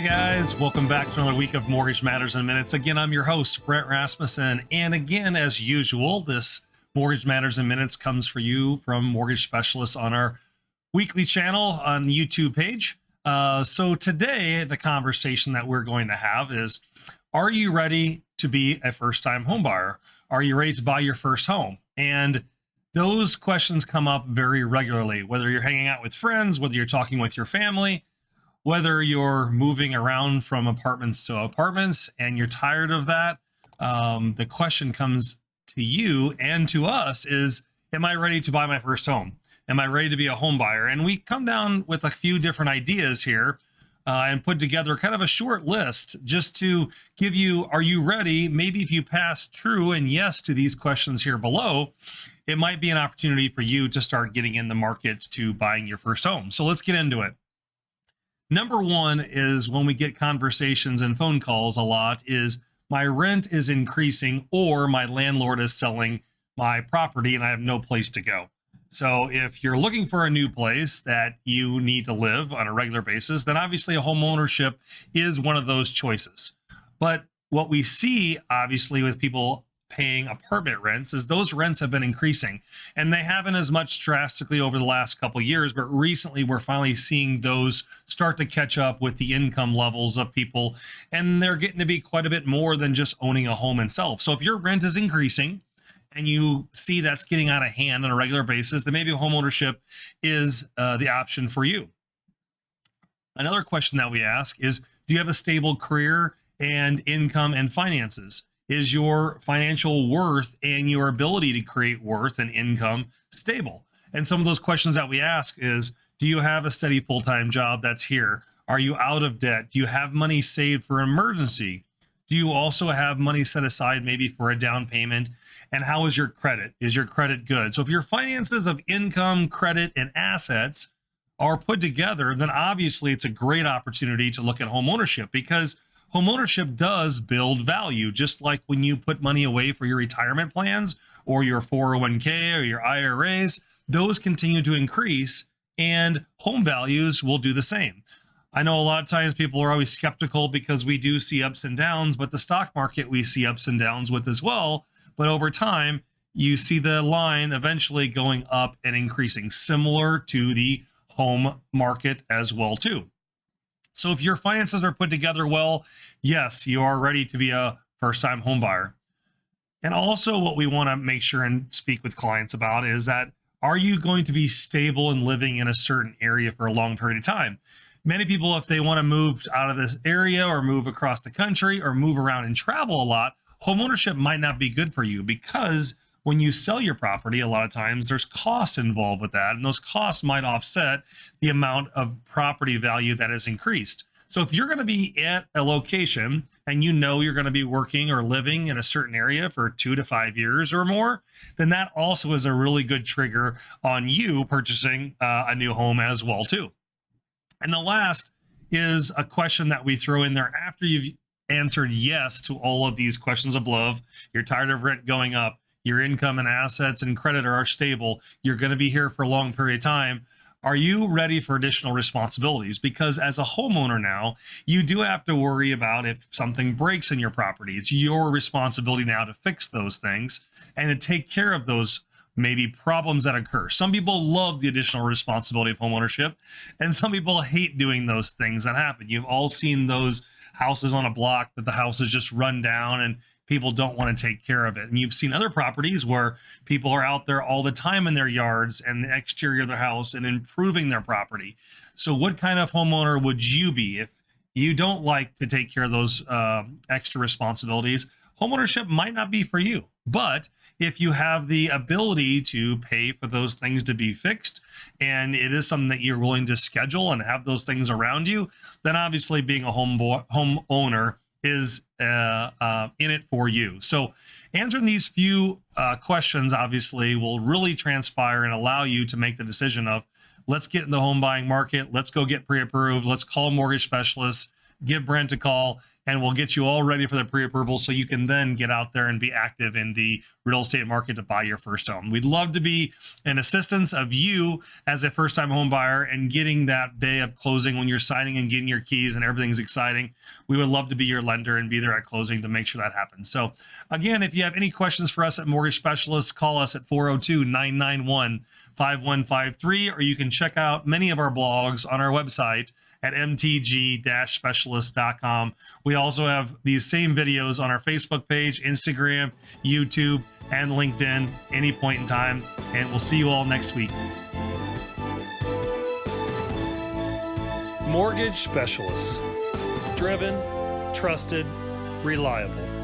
Hey guys, welcome back to another week of Mortgage Matters in Minutes. Again, I'm your host, Brent Rasmussen. And again, as usual, this Mortgage Matters in Minutes comes for you from mortgage specialists on our weekly channel on the YouTube page. So today, the conversation that we're going to have is, are you ready to be a first-time home buyer? Are you ready to buy your first home? And those questions come up very regularly, whether you're hanging out with friends, whether you're talking with your family, whether you're moving around from apartments to apartments and you're tired of that. The question comes to you and to us is, am I ready to buy my first home? Am I ready to be a home buyer? And we come down with a few different ideas here and put together kind of a short list just to give you, are you ready? Maybe if you pass true and yes to these questions here below, it might be an opportunity for you to start getting in the market to buying your first home. So let's get into it. Number one is when we get conversations and phone calls a lot is my rent is increasing or my landlord is selling my property and I have no place to go. So if you're looking for a new place that you need to live on a regular basis, then obviously a home ownership is one of those choices. But what we see obviously with people paying apartment rents is those rents have been increasing, and they haven't as much drastically over the last couple of years, but recently we're finally seeing those start to catch up with the income levels of people, and they're getting to be quite a bit more than just owning a home itself. So if your rent is increasing and you see that's getting out of hand on a regular basis, then maybe home ownership is the option for you. Another question that we ask is, do you have a stable career and income and finances? Is your financial worth and your ability to create worth and income stable? And some of those questions that we ask is, do you have a steady full-time job that's here? Are you out of debt? Do you have money saved for emergency? Do you also have money set aside maybe for a down payment? And how is your credit? Is your credit good? So if your finances of income, credit, and assets are put together, then obviously it's a great opportunity to look at home ownership, because home ownership does build value, just like when you put money away for your retirement plans or your 401k or your IRAs, those continue to increase and home values will do the same. I know a lot of times people are always skeptical because we do see ups and downs, but the stock market we see ups and downs with as well. But over time, you see the line eventually going up and increasing, similar to the home market as well too. So if your finances are put together well, yes, you are ready to be a first-time home buyer. And also what we want to make sure and speak with clients about is that, are you going to be stable and living in a certain area for a long period of time? Many people, if they want to move out of this area or move across the country or move around and travel a lot, home ownership might not be good for you, because when you sell your property, a lot of times there's costs involved with that, and those costs might offset the amount of property value that has increased. So if you're going to be at a location and you know you're going to be working or living in a certain area for 2 to 5 years or more, then that also is a really good trigger on you purchasing a new home as well too. And the last is a question that we throw in there after you've answered yes to all of these questions above. You're tired of rent going up. Your income and assets and credit are stable. You're going to be here for a long period of time. Are you ready for additional responsibilities? Because as a homeowner now, you do have to worry about if something breaks in your property. It's your responsibility now to fix those things and to take care of those maybe problems that occur. Some people love the additional responsibility of homeownership, and some people hate doing those things that happen. You've all seen those houses on a block that the house is just run down and people don't want to take care of it. And you've seen other properties where people are out there all the time in their yards and the exterior of their house and improving their property. So what kind of homeowner would you be if you don't like to take care of those extra responsibilities? Homeownership might not be for you. But if you have the ability to pay for those things to be fixed, and it is something that you're willing to schedule and have those things around you, then obviously being a homeowner is in it for you. So answering these few questions obviously will really transpire and allow you to make the decision of, let's get in the home buying market, let's go get pre-approved, let's call mortgage specialists, give Brent a call, and we'll get you all ready for the pre-approval so you can then get out there and be active in the real estate market to buy your first home. We'd love to be an assistance of you as a first-time home buyer and getting that day of closing when you're signing and getting your keys and everything's exciting. We would love to be your lender and be there at closing to make sure that happens. So again, if you have any questions for us at Mortgage Specialists, call us at 402-991-5153, or you can check out many of our blogs on our website at mtg-specialist.com. We also have these same videos on our Facebook page, Instagram, YouTube, and LinkedIn any point in time. And we'll see you all next week. Mortgage Specialists. Driven, trusted, reliable.